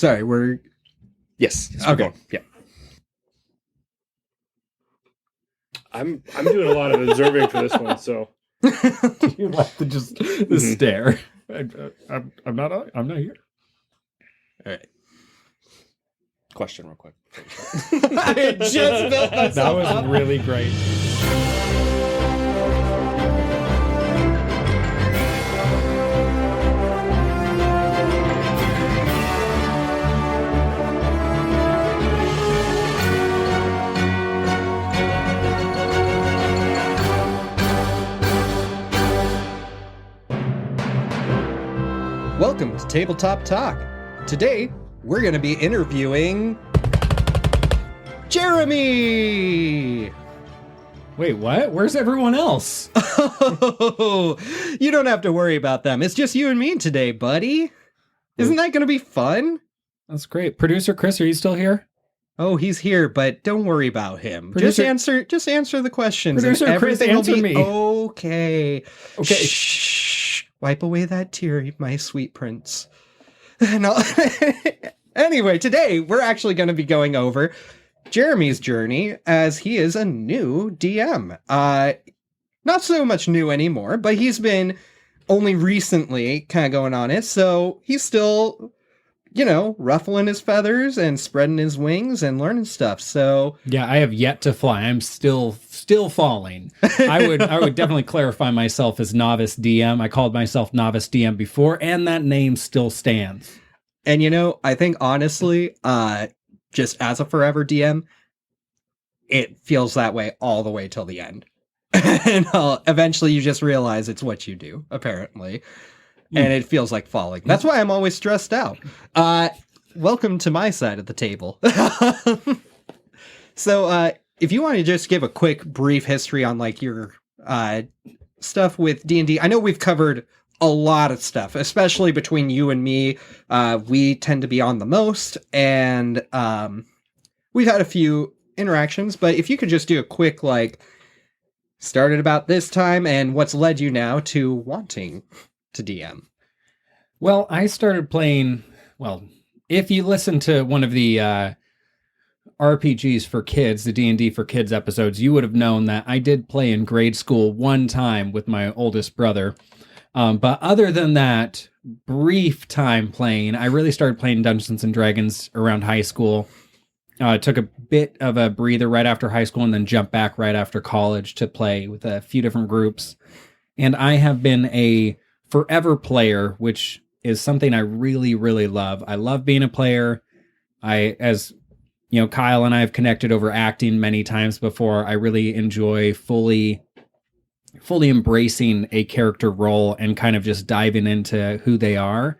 Sorry, we're... Yes. Okay. Yeah. I'm doing a lot of observing for this one, so You like to just the stare. I'm not here. All right. question real quick. I just built That was really great. Welcome to Tabletop Talk. Today, we're going to be interviewing Jeremy! Wait, what? Where's everyone else? Oh, you don't have to worry about them. It's just you and me today, buddy. Isn't that going to be fun? That's great. Producer Chris, are you still here? Oh, he's here, but don't worry about him. Producer- Just answer the questions. Producer and Chris, everything answer will be me. okay. Okay. Shh. Wipe away that tear, my sweet prince. No. Anyway, today we're actually going to be going over Jeremy's journey as he is a new DM. Not so much new anymore, but he's been only recently kind of going on it, so he's still, ruffling his feathers and spreading his wings and learning stuff. So Yeah, I have yet to fly. I'm still falling. I would definitely clarify myself as novice DM. I called myself novice DM before, and that name still stands. And I think honestly, just as a forever DM, it feels that way all the way till the end. And eventually you just realize it's what you do, apparently. And it feels like falling. That's why I'm always stressed out. Welcome to my side of the table. So, if you want to just give a quick, brief history on your stuff with D&D, I know we've covered a lot of stuff, especially between you and me. We tend to be on the most, and we've had a few interactions, but if you could just do a quick, started about this time and what's led you now to wanting to DM. Well, I started playing, if you listen to one of the RPGs for kids, the D&D for kids episodes, you would have known that I did play in grade school one time with my oldest brother. But other than that brief time playing, I really started playing Dungeons and Dragons around high school. Took a bit of a breather right after high school and then jumped back right after college to play with a few different groups. And I have been a forever player, which is something I really, really love. I love being a player. As Kyle and I have connected over acting many times before. I really enjoy fully embracing a character role and kind of just diving into who they are.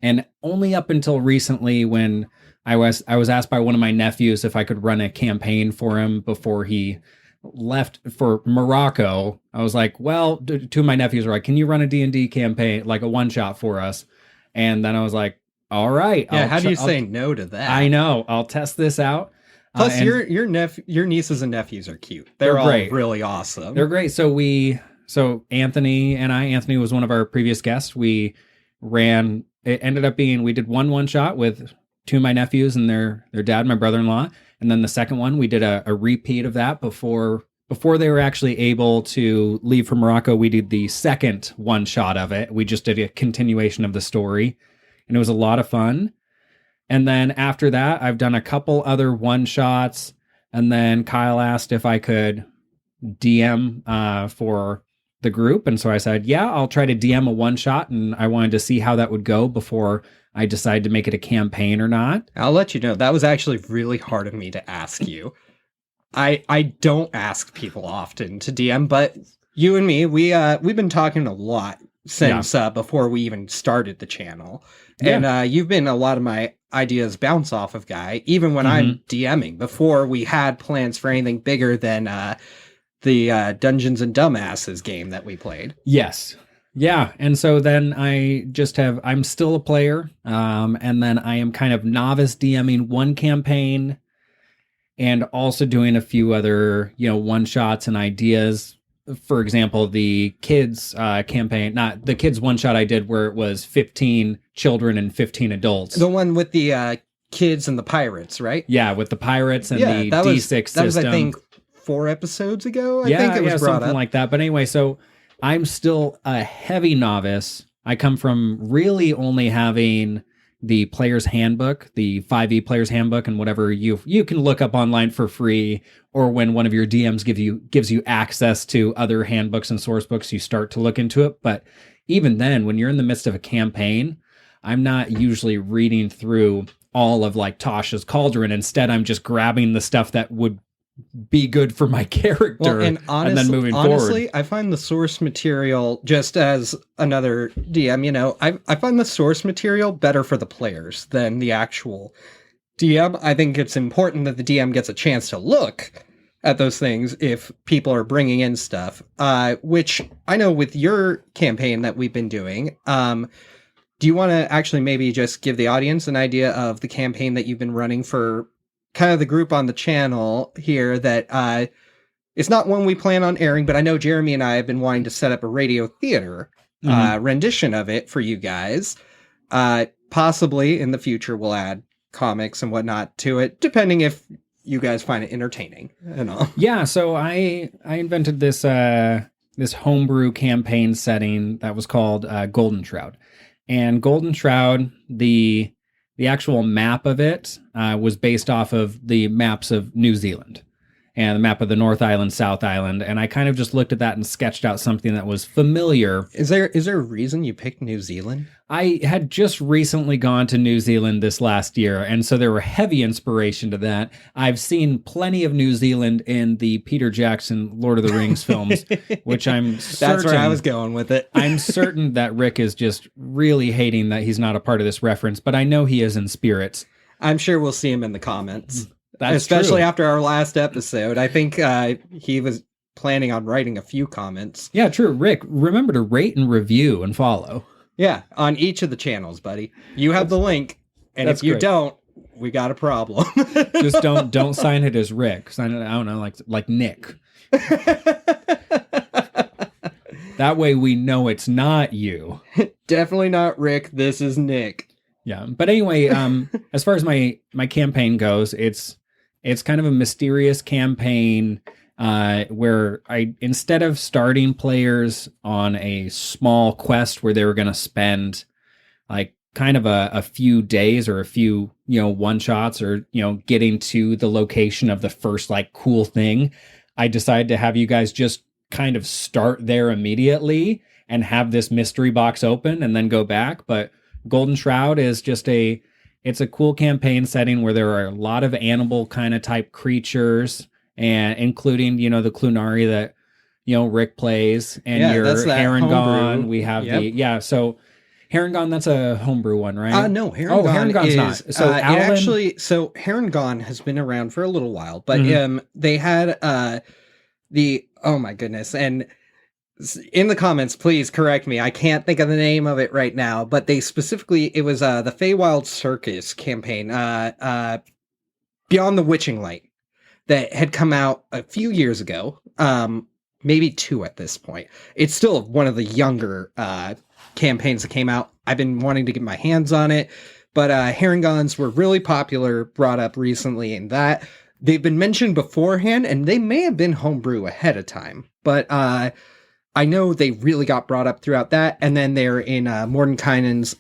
And only up until recently, when I was asked by one of my nephews if I could run a campaign for him before he left for Morocco, I was like, well, two of my nephews were like, can you run a D&D campaign, like a one-shot for us? And then I was like, all right. Yeah, how do you say no to that? I know. I'll test this out. Plus, your nieces and nephews are cute. They're all great. really awesome. They're great. So Anthony and Anthony was one of our previous guests. We did one shot with two of my nephews and their dad, my brother-in-law. And then the second one, we did a repeat of that before they were actually able to leave for Morocco. We did the second one shot of it. We just did a continuation of the story, and it was a lot of fun. And then after that, I've done a couple other one shots. And then Kyle asked if I could DM for the group. And so I said, yeah, I'll try to DM a one shot. And I wanted to see how that would go before I decide to make it a campaign or not. I'll let you know. That was actually really hard of me to ask you. I don't ask people often to DM, but you and me, we've been talking a lot since before we even started the channel. Yeah. And you've been a lot of my ideas bounce off of Guy, even when I'm DMing, before we had plans for anything bigger than the Dungeons and Dumbasses game that we played. Yes. Yeah. And so then I'm still a player. And then I am kind of novice DMing one campaign and also doing a few other, one shots and ideas for example, the kids campaign, not the kids one shot I did where it was 15 children and 15 adults. The one with the kids and the pirates, right? Yeah, with the pirates and the that D6 was, system. That was, I think, 4 episodes ago. I think it was brought something up. like that. But anyway, so I'm still a heavy novice. I come from really only having the player's handbook, the 5e player's handbook, and whatever you can look up online for free, or when one of your DMs gives you access to other handbooks and source books, you start to look into it. But even then, when you're in the midst of a campaign, I'm not usually reading through all of like Tasha's Cauldron. Instead, I'm just grabbing the stuff that would be good for my character, and then moving honestly, forward. I find the source material, just as another DM, I find the source material better for the players than the actual DM. I think it's important that the DM gets a chance to look at those things if people are bringing in stuff, which I know with your campaign that we've been doing. Do you want to actually maybe just give the audience an idea of the campaign that you've been running for kind of the group on the channel here, that it's not one we plan on airing, but I know Jeremy and I have been wanting to set up a radio theater rendition of it for you guys. Possibly in the future we'll add comics and whatnot to it, depending if you guys find it entertaining and all. Yeah, so I invented this this homebrew campaign setting that was called Golden Shroud. And Golden Shroud, the actual map of it was based off of the maps of New Zealand and the map of the North Island, South Island. And I kind of just looked at that and sketched out something that was familiar. Is there a reason you picked New Zealand? I had just recently gone to New Zealand this last year, and so there were heavy inspiration to that. I've seen plenty of New Zealand in the Peter Jackson Lord of the Rings films, which I'm certain... That's where I was going with it. I'm certain that Rick is just really hating that he's not a part of this reference, but I know he is in spirit. I'm sure we'll see him in the comments. That's especially true. After our last episode. I think he was planning on writing a few comments. Yeah, true. Rick, remember to rate and review and follow. Yeah, on each of the channels, buddy. You have the link, and That's if you great. don't, we got a problem. Just don't sign it as Rick. Sign it, I don't know, like Nick. That way we know it's not you. Definitely not Rick. This is Nick. Yeah, but anyway, as far as my campaign goes, it's kind of a mysterious campaign where I, instead of starting players on a small quest where they were going to spend like kind of a few days or a few, one shots or, getting to the location of the first like cool thing, I decided to have you guys just kind of start there immediately and have this mystery box open and then go back. But Golden Shroud is just it's a cool campaign setting where there are a lot of animal kind of type creatures, and including, the Clunari that, Rick plays, and your Harengon. We have so Harengon, that's a homebrew one, right? No, Harengon's is not. So Alan... Harengon has been around for a little while, but they had oh my goodness, and in the comments, please correct me. I can't think of the name of it right now, but they specifically, it was the Feywild Circus campaign, Beyond the Witching Light, that had come out a few years ago, maybe 2 at this point. It's still one of the younger campaigns that came out. I've been wanting to get my hands on it, but Harengons were really popular, brought up recently in that. They've been mentioned beforehand, and they may have been homebrew ahead of time, but I know they really got brought up throughout that, and then they're in Mordenkainen's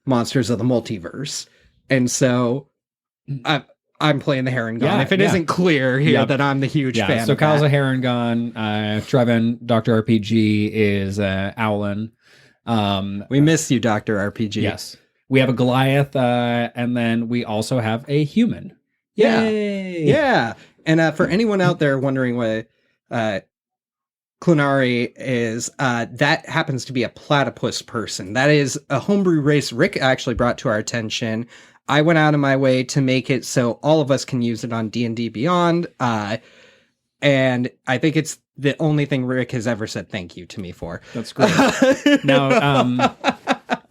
Monsters of the Multiverse. And so I'm playing the Harengon. If it isn't clear here that I'm the huge fan. So of Kyle's that. a Harengon, Trevin, Dr. RPG is Owlin. We miss you, Dr. RPG. Yes. We have a Goliath, and then we also have a human. Yay! Yeah. And for anyone out there wondering what Clunari is, that happens to be a platypus person. That is a homebrew race Rick actually brought to our attention. I went out of my way to make it so all of us can use it on D&D Beyond. And I think it's the only thing Rick has ever said thank you to me for. That's great. Now,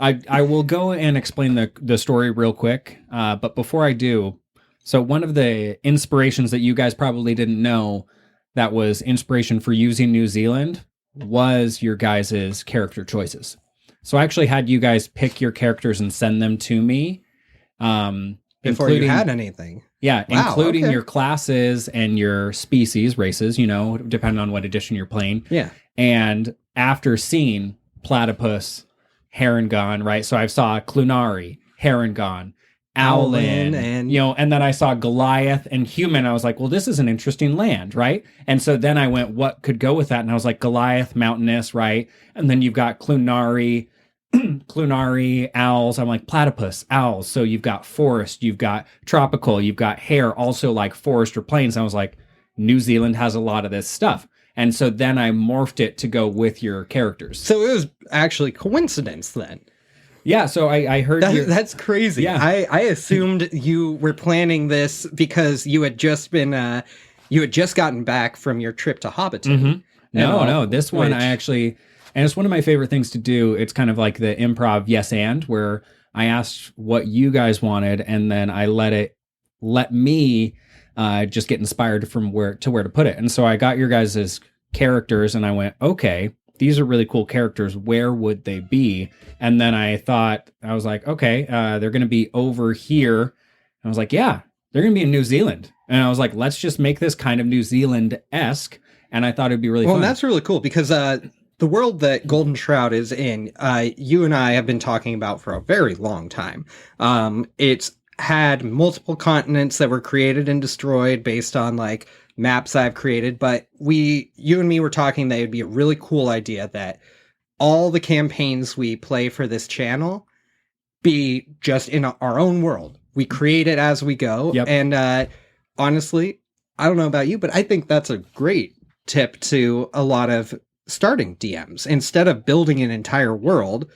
I will go and explain the story real quick. But before I do, so one of the inspirations that you guys probably didn't know, that was inspiration for using New Zealand was your guys' character choices. So I actually had you guys pick your characters and send them to me. Before you had anything. Yeah, Wow, including okay. your classes and your species, races, depending on what edition you're playing. Yeah. And after seeing Platypus, Harengon, right? So I saw Clunari, Harengon, Owlin, and- and then I saw Goliath and Human. I was like, well, this is an interesting land, right? And so then I went, what could go with that? And I was like, Goliath, mountainous, right? And then you've got Clunari, owls. I'm like, platypus, owls. So you've got forest, you've got tropical, you've got hair, also like forest or plains. I was like, New Zealand has a lot of this stuff. And so then I morphed it to go with your characters. So it was actually coincidence then. Yeah, so I heard That's crazy. Yeah. I assumed you were planning this because you had just been you had just gotten back from your trip to Hobbiton. Mm-hmm. No, No, this one which- I actually, and it's one of my favorite things to do. It's kind of like the improv yes and, where I asked what you guys wanted, and then I let me just get inspired from where to put it. And so I got your guys' characters, and I went, okay, these are really cool characters. Where would they be? And then I was like, okay, they're going to be over here. And I was like, yeah, they're going to be in New Zealand. And I was like, let's just make this kind of New Zealand-esque. And I thought it'd be really fun. Well, that's really cool because the world that Golden Shroud is in, you and I have been talking about for a very long time. It's had multiple continents that were created and destroyed based on like maps I've created, but you and me were talking that it'd be a really cool idea that all the campaigns we play for this channel be just in our own world. We create it as we go. Yep. And honestly, I don't know about you, but I think that's a great tip to a lot of starting DMs. Instead of building an entire world,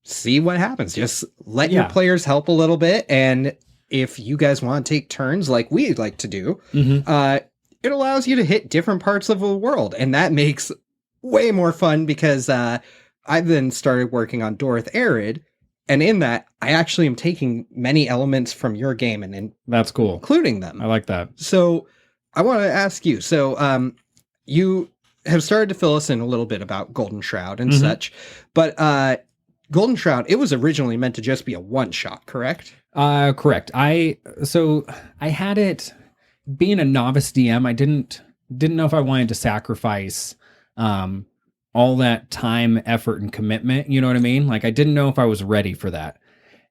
see what happens. Just let your players help a little bit. And if you guys want to take turns like we like to do, it allows you to hit different parts of the world. And that makes way more fun because I've then started working on Dorith Arid. And in that, I actually am taking many elements from your game and that's cool, including them. I like that. So I want to ask you. So you have started to fill us in a little bit about Golden Shroud and such, but Golden Shroud, it was originally meant to just be a one-shot, correct? Correct. I had it being a novice DM. I didn't know if I wanted to sacrifice all that time, effort, and commitment. You know what I mean? Like I didn't know if I was ready for that.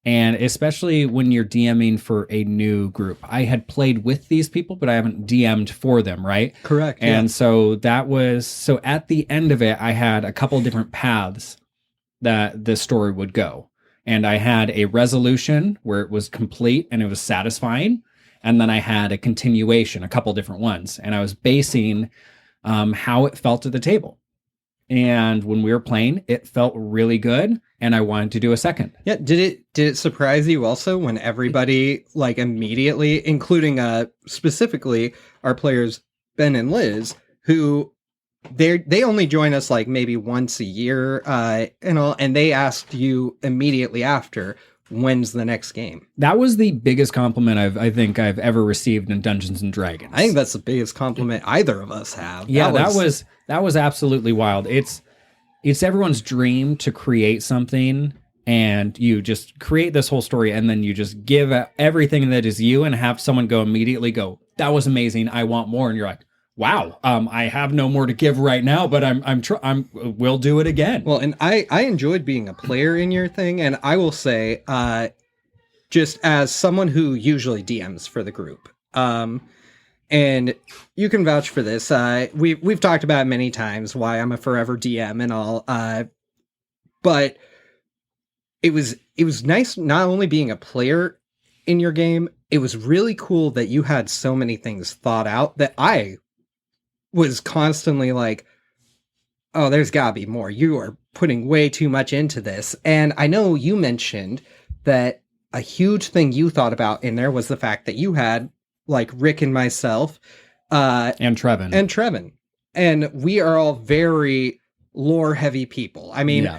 And especially when you're DMing for a new group. I had played with these people, but I haven't DM'd for them, right? Correct. And so so at the end of it, I had a couple different paths that the story would go. And I had a resolution where it was complete and it was satisfying. And then I had a continuation, a couple different ones. And I was basing how it felt at the table. And when we were playing, it felt really good. And I wanted to do a second. Yeah. Did it surprise you also when everybody like immediately, including specifically our players, Ben and Liz, who they only join us like maybe once a year and they asked you immediately after, when's the next game? That was the biggest compliment I think I've ever received in Dungeons and Dragons. I think that's the biggest compliment either of us have. Yeah, that was absolutely wild. It's everyone's dream to create something, and you just create this whole story, and then you just give everything that is you and have someone immediately go, that was amazing, I want more. And you're like, wow, I have no more to give right now, but we'll do it again. Well, and I enjoyed being a player in your thing, and I will say, just as someone who usually DMs for the group, and you can vouch for this. We've talked about it many times why I'm a forever DM and all. But it was nice not only being a player in your game. It was really cool that you had so many things thought out that I was constantly like, oh, there's gotta be more. You are putting way too much into this. And I know you mentioned that a huge thing you thought about in there was the fact that you had like Rick and myself, and Trevin. And we are all very lore heavy people. I mean,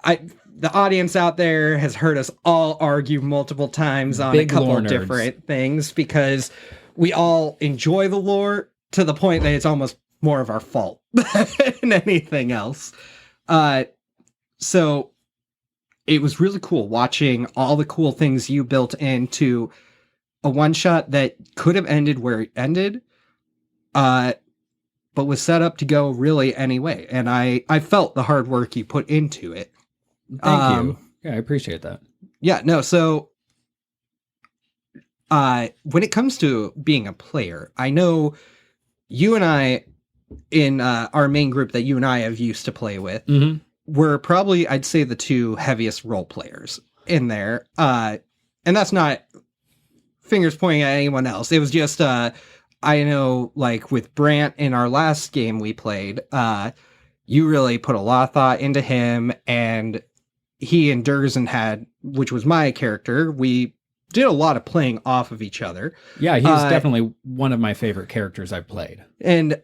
the audience out there has heard us all argue multiple times on Big a couple lore of nerds. different things because we all enjoy the lore to the point that it's almost more of our fault than anything else. So it was really cool watching all the cool things you built into a one-shot that could have ended where it ended, but was set up to go really anyway. And I felt the hard work you put into it. Thank you. Yeah, I appreciate that. Yeah, no, so when it comes to being a player, I know you and I, in our main group that you and I have used to play with, were probably, I'd say, the two heaviest role players in there. And that's not fingers pointing at anyone else. It was just, I know, like, with Brant in our last game we played, you really put a lot of thought into him, and he and Durzen had, which was my character, we did a lot of playing off of each other. Yeah, he's definitely one of my favorite characters I've played. And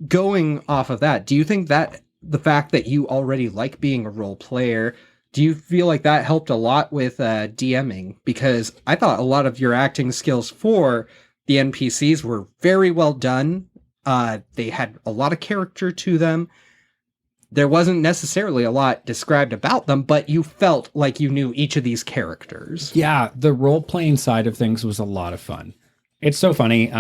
going off of that, do you think that the fact that you already like being a role player, do you feel like that helped a lot with DMing? Because I thought a lot of your acting skills for the NPCs were very well done. They had a lot of character to them. There wasn't necessarily a lot described about them, but you felt like you knew each of these characters. Yeah, the role-playing side of things was a lot of fun. It's so funny.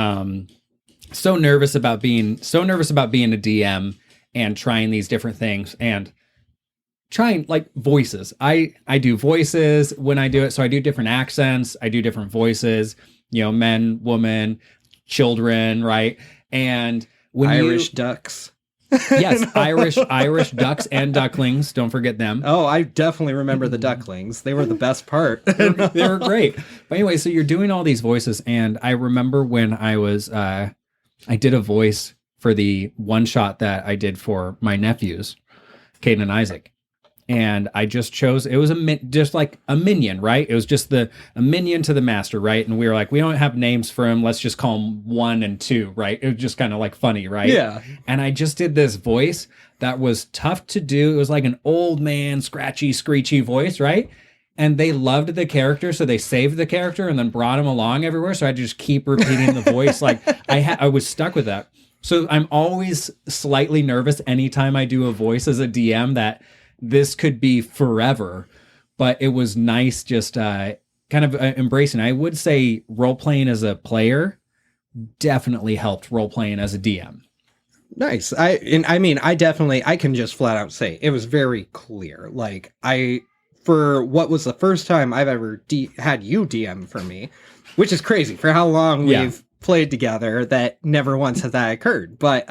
So nervous about being a DM and trying these different things and trying, like, voices. I do voices when I do it. So I do different accents. I do different voices, men, woman, children, right? And when Irish ducks. Yes, Irish ducks and ducklings. Don't forget them. Oh, I definitely remember the ducklings. They were the best part. They were great. But anyway, so you're doing all these voices, and I remember when I was, I did a voice for the one shot that I did for my nephews, Caden and Isaac. And I just chose, it was just like a minion, right? It was just a minion to the master, right? And we were like, we don't have names for him. Let's just call him 1 and 2, right? It was just kind of like funny, right? Yeah. And I just did this voice that was tough to do. It was like an old man, scratchy, screechy voice, right? And they loved the character, so they saved the character and then brought him along everywhere. So I just keep repeating the voice. Like I was stuck with that. So I'm always slightly nervous anytime I do a voice as a DM that this could be forever, but it was nice just kind of embracing. I would say role-playing as a player definitely helped role-playing as a DM. Nice. I can just flat out say it was very clear. Like, for what was the first time I've ever had you DM for me, which is crazy for how long we've played together, that never once has that occurred. But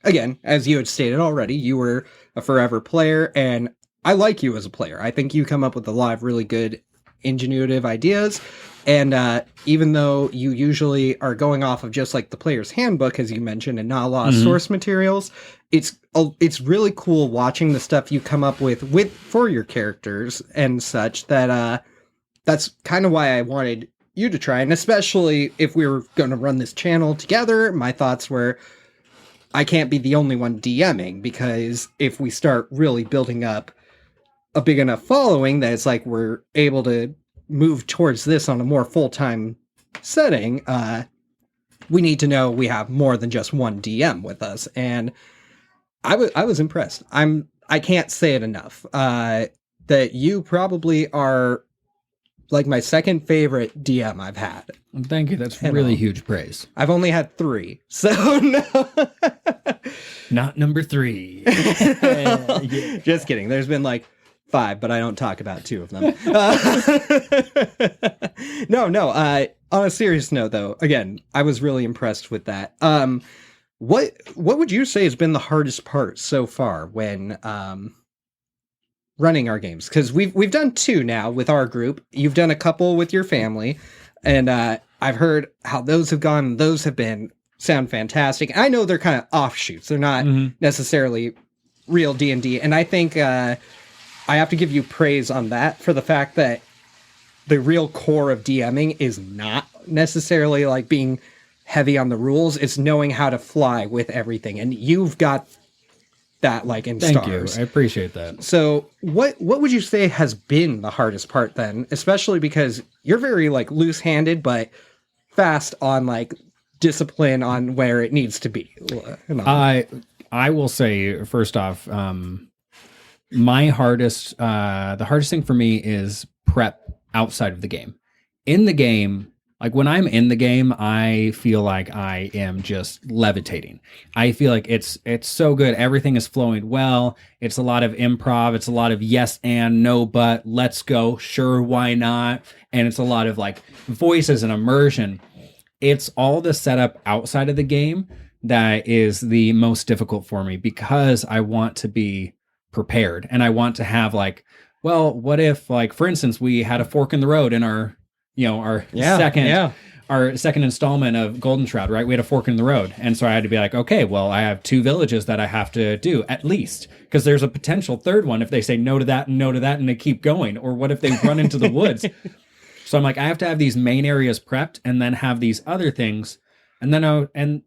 again, as you had stated already, you were a forever player, and I like you as a player. I think you come up with a lot of really good, ingenuitive ideas, and even though you usually are going off of just like the player's handbook, as you mentioned, and not a lot of source materials, it's really cool watching the stuff you come up with for your characters and such. That's kind of why I wanted you to try, and especially if we were going to run this channel together, my thoughts were, I can't be the only one DMing, because if we start really building up a big enough following that it's like we're able to move towards this on a more full-time setting, we need to know we have more than just one DM with us. And I was impressed. I can't say it enough, that you probably are like my second favorite DM I've had. Thank you. That's really huge praise. I've only had 3, so no. Not number 3. Just kidding. There's been like 5, but I don't talk about 2 of them. No. On a serious note, though, again, I was really impressed with that. What would you say has been the hardest part so far when running our games? Because we've done 2 now with our group. You've done a couple with your family, and I've heard how those have gone. Those have sound fantastic. I know they're kind of offshoots. They're not necessarily real D&D, and I think I have to give you praise on that, for the fact that the real core of DMing is not necessarily like being heavy on the rules. It's knowing how to fly with everything, and you've got that like in stars. Thank you. I appreciate that. So what would you say has been the hardest part then, especially because you're very like loose-handed but fast on like discipline on where it needs to be. I will say first off, my hardest, the hardest thing for me is prep outside of the game. In the game, like when I'm in the game, I feel like I am just levitating. I feel like it's so good. Everything is flowing well. It's a lot of improv. It's a lot of yes and no but, let's go, sure, why not? And it's a lot of like voices and immersion. It's all the setup outside of the game that is the most difficult for me, because I want to be prepared and I want to have like, well, what if, like, for instance, we had a fork in the road in our second installment of Golden Shroud, right? We had a fork in the road. And so I had to be like, okay, well, I have 2 villages that I have to do at least, because there's a potential third one if they say no to that and no to that and they keep going. Or what if they run into the woods? So I'm like, I have to have these main areas prepped and then have these other things. And then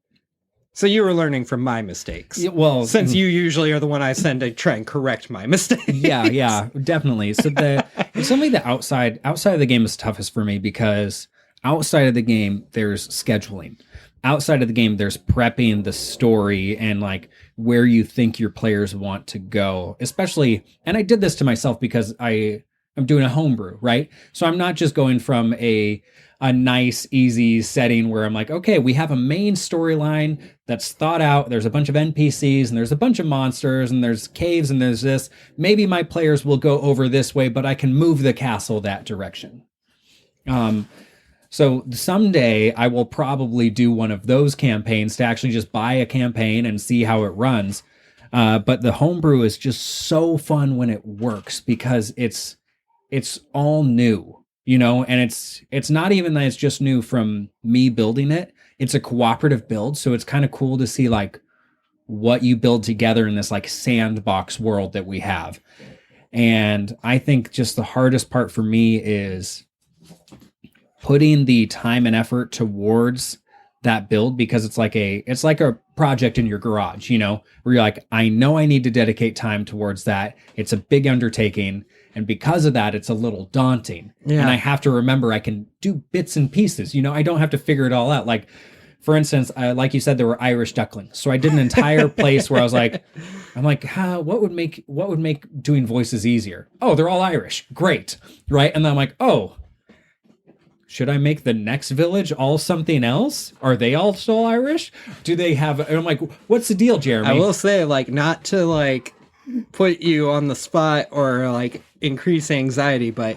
so you were learning from my mistakes. Well, since you usually are the one I send to try and correct my mistakes. Yeah, definitely. So it's something that outside of the game is toughest for me, because outside of the game, there's scheduling. Outside of the game, there's prepping the story and like where you think your players want to go, especially. And I did this to myself because I'm doing a homebrew, right? So I'm not just going from a nice, easy setting where I'm like, okay, we have a main storyline that's thought out. There's a bunch of NPCs and there's a bunch of monsters and there's caves and there's this. Maybe my players will go over this way, but I can move the castle that direction. So someday I will probably do one of those campaigns to actually just buy a campaign and see how it runs. But the homebrew is just so fun when it works, because it's all new. And it's not even that it's just new from me building it. It's a cooperative build. So it's kind of cool to see like what you build together in this like sandbox world that we have. And I think just the hardest part for me is putting the time and effort towards that build, because it's like a project in your garage, where you're like, I know I need to dedicate time towards that. It's a big undertaking. And because of that, it's a little daunting. Yeah. And I have to remember I can do bits and pieces. I don't have to figure it all out. Like, for instance, like you said, there were Irish ducklings. So I did an entire place where I was like, what would make doing voices easier? Oh, they're all Irish. Great. Right. And then I'm like, oh, should I make the next village all something else? Are they all still Irish? Do they have, and I'm like, what's the deal, Jeremy? I will say, like, not to like put you on the spot or like increase anxiety, but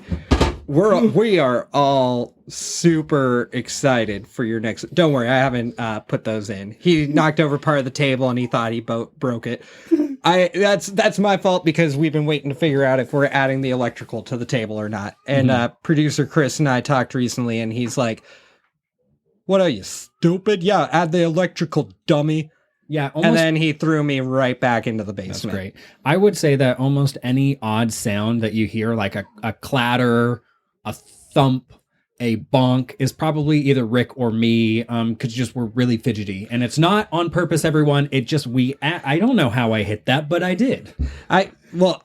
we are all super excited for your next. Don't worry, I haven't put those in. He knocked over part of the table and he thought he broke it. That's my fault, because we've been waiting to figure out if we're adding the electrical to the table or not. And producer Chris and I talked recently, and he's like, "What are you, stupid? Yeah, add the electrical, dummy." Yeah, and then he threw me right back into the basement. That's great. I would say that almost any odd sound that you hear, like a clatter, a thump, a bonk, is probably either Rick or me, because just we're really fidgety. And it's not on purpose, everyone. It just, I don't know how I hit that, but I did. I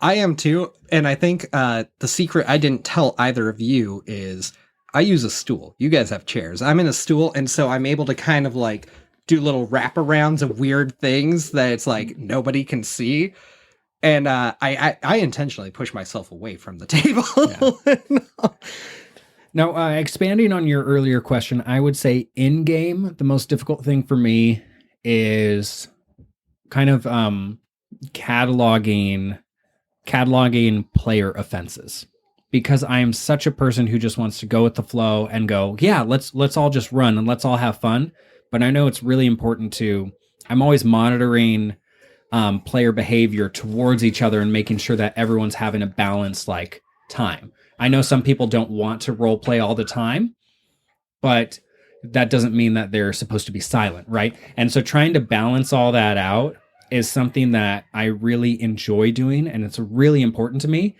am too. And I think the secret I didn't tell either of you is I use a stool. You guys have chairs. I'm in a stool, and so I'm able to kind of like do little wraparounds of weird things that it's like nobody can see. And I intentionally push myself away from the table. Yeah. Now, expanding on your earlier question, I would say in-game, the most difficult thing for me is kind of cataloging player offenses. Because I am such a person who just wants to go with the flow and go, yeah, let's all just run and let's all have fun. But I know it's really important I'm always monitoring player behavior towards each other and making sure that everyone's having a balanced like time. I know some people don't want to role play all the time, but that doesn't mean that they're supposed to be silent, right? And so trying to balance all that out is something that I really enjoy doing, and it's really important to me.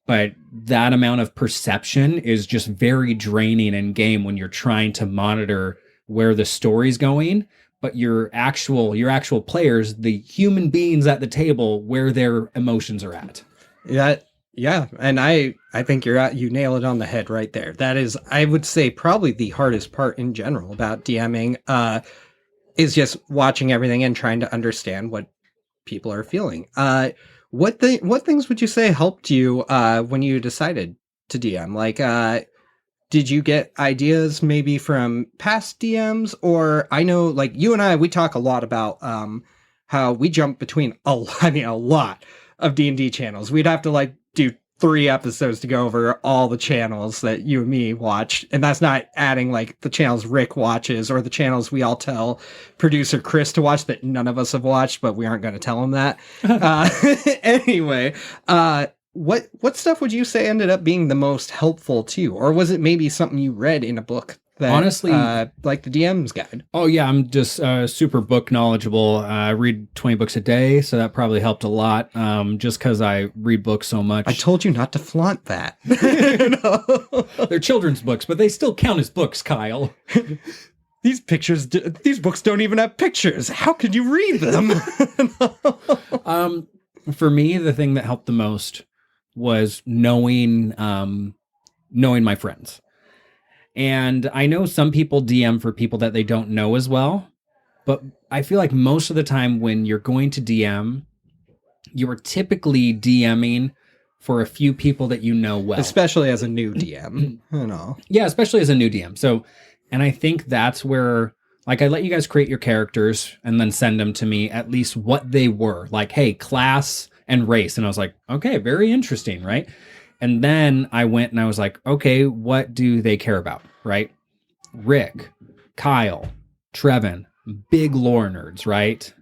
But that amount of perception is just very draining in game when you're trying to monitor where the story's going, but your actual players, the human beings at the table, where their emotions are at. Yeah, and I think you nail it on the head right there. That is, I would say, probably the hardest part in general about DMing, is just watching everything and trying to understand what people are feeling. What things would you say helped you when you decided to DM? Like, did you get ideas maybe from past DMs, or I know like you and I, we talk a lot about how we jump between a lot of D&D channels. We'd have to like do 3 episodes to go over all the channels that you and me watched, and that's not adding like the channels Rick watches or the channels we all tell producer Chris to watch that none of us have watched, but we aren't going to tell him that. Anyway, what stuff would you say ended up being the most helpful to you, or was it maybe something you read in a book? That, honestly, like the DM's guide. Oh yeah, I'm just super book knowledgeable. I read 20 books a day, so that probably helped a lot. Just because I read books so much. I told you not to flaunt that. They're children's books, but they still count as books, Kyle. These books don't even have pictures. How could you read them? For me, the thing that helped the most was knowing my friends. And I know some people DM for people that they don't know as well, but I feel like most of the time when you're going to DM, you are typically DMing for a few people that you know well. Especially as a new DM, you know. Yeah, especially as a new DM. So, and I think that's where, like, I let you guys create your characters and then send them to me, at least what they were. Like, hey, class and race. And I was like, okay, very interesting, right? And then I went and I was like, okay, what do they care about, right? Rick, Kyle, Trevin, big lore nerds, right?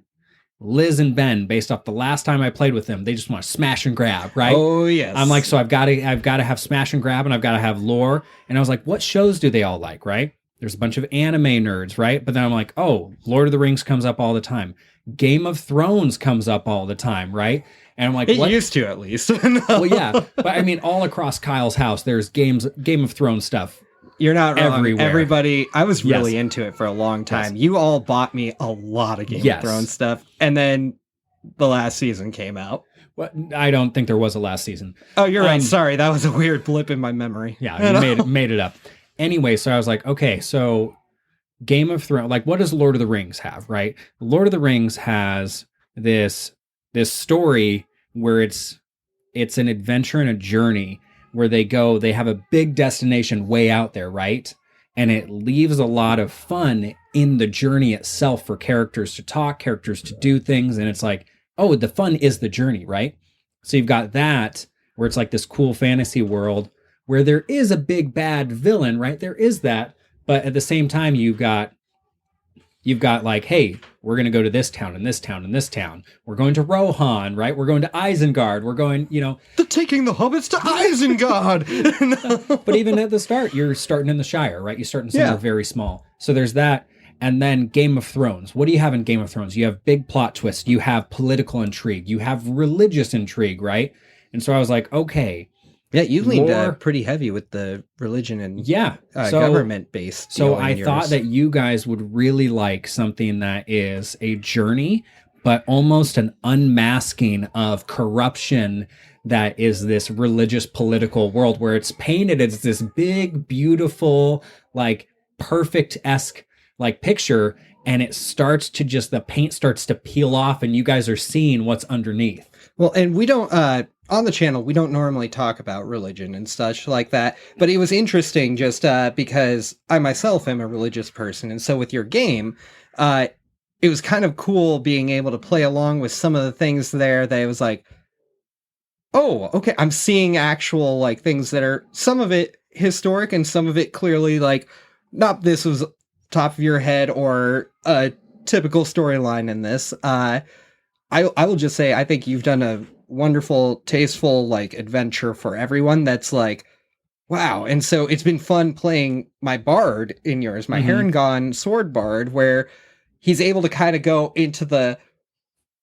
Liz and Ben, based off the last time I played with them, they just want to smash and grab, right? Oh, yes. I'm like, so I've got to have smash and grab, and I've got to have lore. And I was like, what shows do they all like, right? There's a bunch of anime nerds, right? But then I'm like, oh, Lord of the Rings comes up all the time. Game of Thrones comes up all the time, right? And I'm like, it what? Used to, at least. No. Well, yeah. But I mean, all across Kyle's house, there's Game of Thrones stuff. You're not wrong. Everywhere. Everybody, I was really into it for a long time. Yes. You all bought me a lot of Game of Thrones stuff. And then the last season came out. Well, I don't think there was a last season. Oh, you're right. Sorry. That was a weird blip in my memory. Yeah, you made it up. Anyway, so I was like, okay, so Game of Thrones, like what does Lord of the Rings have, right? Lord of the Rings has this story where it's an adventure and a journey where they have a big destination way out there, right? And it leaves a lot of fun in the journey itself for characters to talk, characters to do things. And it's like, oh, the fun is the journey, right? So you've got that where it's like this cool fantasy world where there is a big bad villain, right? There is that. But at the same time, you've got like, hey, we're going to go to this town and this town and this town. We're going to Rohan, right? We're going to Isengard. We're going, They're taking the hobbits to Isengard. No. But even at the start, you're starting in the Shire, right? You start in somewhere very small. So there's that. And then Game of Thrones. What do you have in Game of Thrones? You have big plot twists. You have political intrigue. You have religious intrigue, right? And so I was like, okay. Yeah, you leaned pretty heavy with the religion and government-based. So I thought that you guys would really like something that is a journey, but almost an unmasking of corruption that is this religious political world where it's painted as this big, beautiful, like perfect-esque like picture, and it starts to the paint starts to peel off and you guys are seeing what's underneath. Well, and we don't, on the channel, we don't normally talk about religion and such like that, but it was interesting just because I myself am a religious person, and so with your game, it was kind of cool being able to play along with some of the things there that it was like, oh, okay, I'm seeing actual like things that are, some of it historic and some of it clearly like, not this was top of your head or a typical storyline in this. I will just say, I think you've done a wonderful, tasteful, like, adventure for everyone that's like, wow. And so it's been fun playing my bard in yours, my Herringon sword bard, where he's able to kind of go into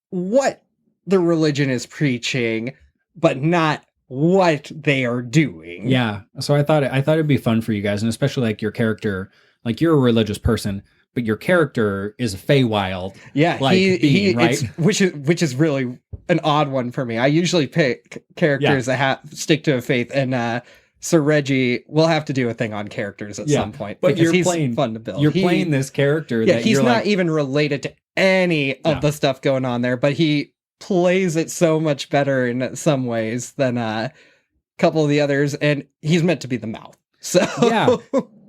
what the religion is preaching, but not what they are doing. Yeah. So I thought it'd be fun for you guys, and especially like your character, like you're a religious person, but your character is a Feywild. Yeah, like being, right? which is really an odd one for me. I usually pick characters that stick to a faith, and Sir Reggie will have to do a thing on characters at some point, but because he's fun to build. You're playing this character. Yeah, that he's you're not like, even related to any of the stuff going on there, but he plays it so much better in some ways than a couple of the others, and he's meant to be the mouth. So yeah.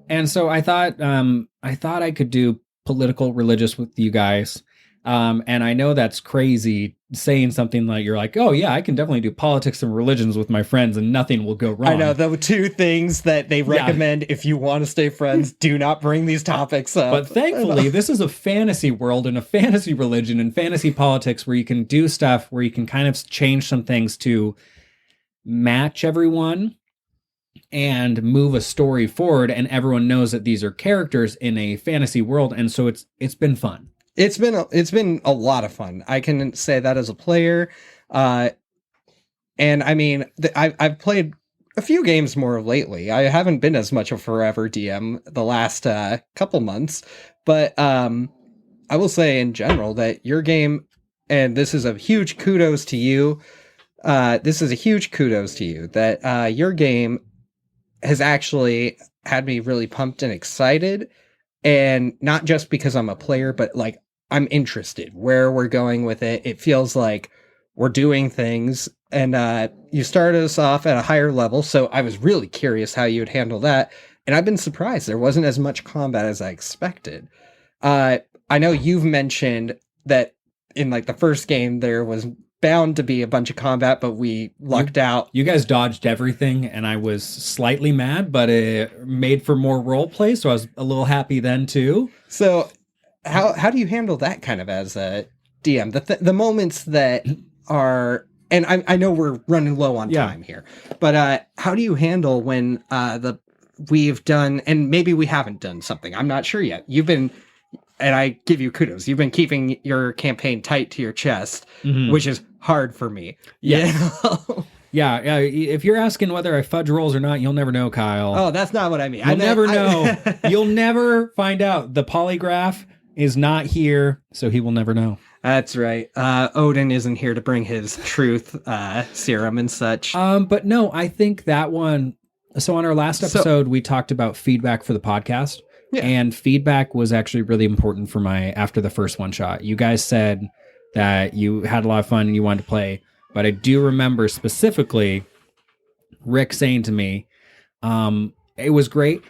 And so I thought I could do political religious with you guys. And I know that's crazy saying something like, you're like, oh yeah, I can definitely do politics and religions with my friends and nothing will go wrong. I know the two things that they recommend if you want to stay friends, do not bring these topics up. But thankfully, this is a fantasy world and a fantasy religion and fantasy politics where you can do stuff where you can kind of change some things to match everyone and move a story forward, and everyone knows that these are characters in a fantasy world, and so it's been fun. It's been a lot of fun. I can say that as a player, and I mean, I've played a few games more lately. I haven't been as much a forever DM the last couple months, but I will say in general that your game, and this is a huge kudos to you. This is a huge kudos to you that your game has actually had me really pumped and excited. And not just because I'm a player, but like I'm interested where we're going with it. It feels like we're doing things, and you started us off at a higher level. So I was really curious how you'd handle that. And I've been surprised there wasn't as much combat as I expected. I know you've mentioned that in like the first game, there was bound to be a bunch of combat, but we lucked out. You guys dodged everything, and I was slightly mad, but it made for more role play, so I was a little happy then too. So how do you handle that kind of as a DM? The moments that are, and I know we're running low on time here, but how do you handle when we've done, and maybe we haven't done something, I'm not sure yet. You've been, and I give you kudos, you've been keeping your campaign tight to your chest, which is hard for me. Yeah. Yeah. If you're asking whether I fudge rolls or not, you'll never know, Kyle. Oh, that's not what I mean. You'll never know. You'll never find out. The polygraph is not here, so he will never know. That's right. Odin isn't here to bring his truth serum and such. But no, I think that one. So on our last episode, we talked about feedback for the podcast. Yeah. And feedback was actually really important for after the first one shot. You guys said that you had a lot of fun and you wanted to play. But I do remember specifically Rick saying to me, it was great.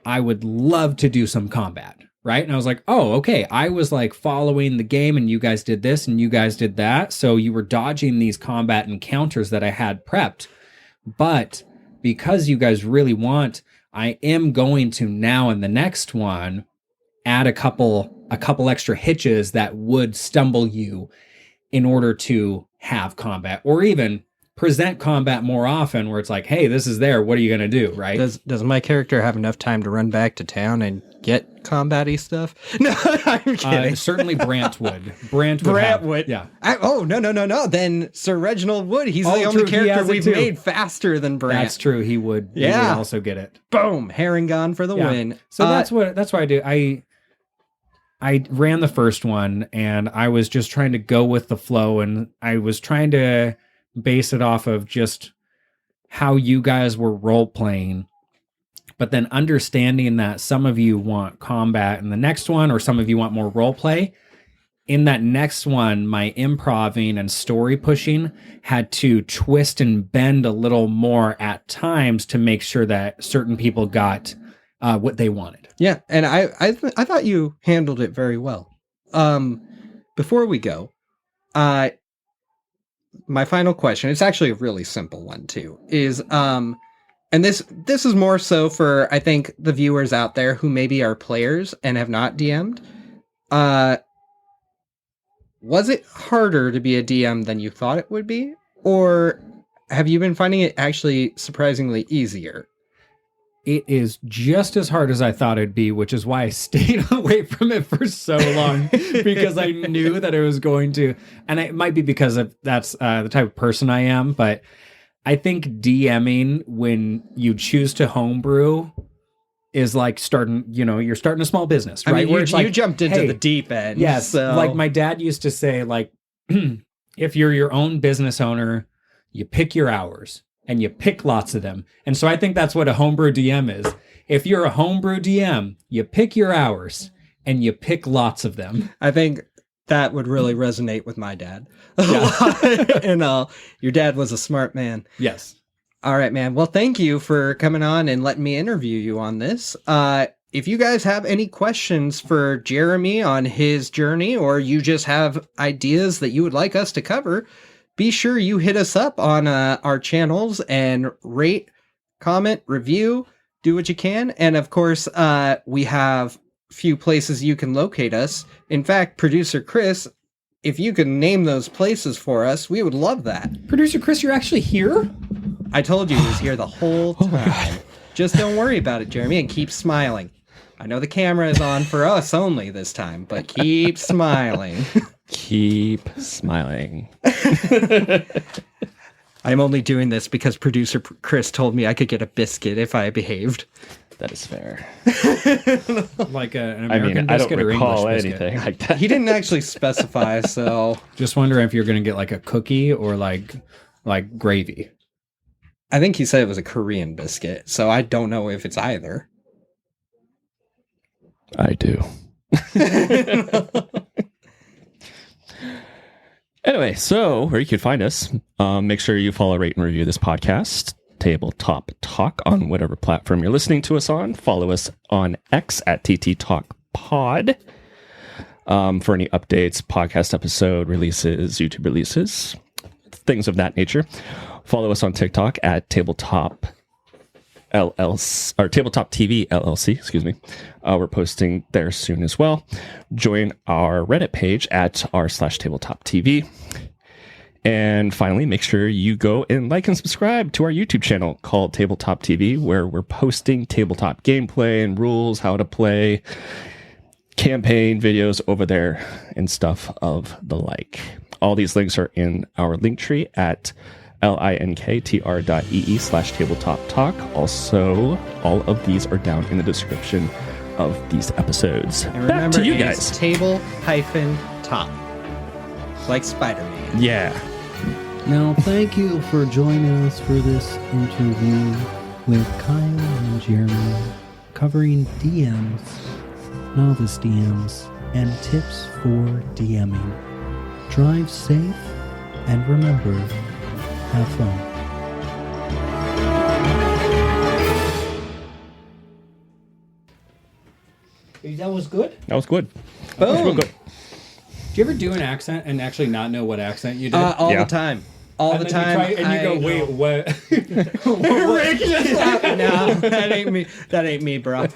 I would love to do some combat. Right. And I was like, oh, okay. I was like following the game and you guys did this and you guys did that. So you were dodging these combat encounters that I had prepped. But because you guys really want, I am going to now in the next one add a couple extra hitches that would stumble you in order to have combat, or even present combat more often where it's like, hey, this is there. What are you going to do? Right. Does my character have enough time to run back to town and get combat-y stuff? No, I'm kidding. Certainly Brant would. Brant would. Yeah. No. Then Sir Reginald would. He's the only character we've made faster than Brant. That's true. He would. Yeah. He would also get it. Boom. Herringon for the win. So that's what I do. I ran the first one and I was just trying to go with the flow, and I was trying to base it off of just how you guys were role playing, but then understanding that some of you want combat in the next one, or some of you want more role play. In that next one, my improving and story pushing had to twist and bend a little more at times to make sure that certain people got what they wanted. Yeah, and I thought you handled it very well. Before we go, my final question, it's actually a really simple one too, is and this is more so for, I think, the viewers out there who maybe are players and have not DM'd. Was it harder to be a DM than you thought it would be? Or have you been finding it actually surprisingly easier? It is just as hard as I thought it'd be, which is why I stayed away from it for so long, because I knew that it was going to, and it might be because of that's the type of person I am, but I think DMing, when you choose to homebrew, is like starting, you're starting a small business, I right? mean, Where it's you jumped into hey, the deep end. yes. So. Like my dad used to say, like, if you're your own business owner, you pick your hours and you pick lots of them. And so I think that's what a homebrew DM is. If you're a homebrew DM, you pick your hours and you pick lots of them. I think that would really resonate with my dad. Yeah. And your dad was a smart man. Yes. All right, man. Well, thank you for coming on and letting me interview you on this. If you guys have any questions for Jeremy on his journey, or you just have ideas that you would like us to cover, be sure you hit us up on our channels and rate, comment, review, do what you can. And of course, we have a few places you can locate us. In fact, producer Chris, if you can name those places for us, we would love that. Producer Chris, you're actually here? I told you he was here the whole time. Just don't worry about it, Jeremy, and keep smiling. I know the camera is on for us only this time, but keep smiling. Keep smiling. I'm only doing this because producer Chris told me I could get a biscuit if I behaved. That is fair. Like an I American mean, I don't biscuit or recall English biscuit? anything like that. He didn't actually specify, so Just wondering if you're going to get like a cookie or like gravy. I think he said it was a Korean biscuit, so I don't know if it's either. I do. Anyway, so where you can find us, make sure you follow, rate, and review this podcast, Tabletop Talk, on whatever platform you're listening to us on. Follow us on X at TT Talk Pod for any updates, podcast episode releases, YouTube releases, things of that nature. Follow us on TikTok at Tabletop LLC, or Tabletop TV LLC, excuse me. We're posting there soon as well. Join our Reddit page at r/Tabletop TV. And finally, make sure you go and like and subscribe to our YouTube channel called Tabletop TV, where we're posting tabletop gameplay and rules, how to play, campaign videos over there, and stuff of the like. All these links are in our link tree at linktr.ee/tabletop talk. Also, all of these are down in the description of these episodes. And Back remember, to you it's guys. table-top. Like Spider-Man. Yeah. Now, thank you for joining us for this interview with Kyle and Jeremy, covering DMs, novice DMs, and tips for DMing. Drive safe, and remember, have fun. That was good. That was good. Boom. Good. Do you ever do an accent and actually not know what accent you did? All Yeah. the time. All and the then time. You try, and you go, wait, what? No, that ain't me. That ain't me, bro.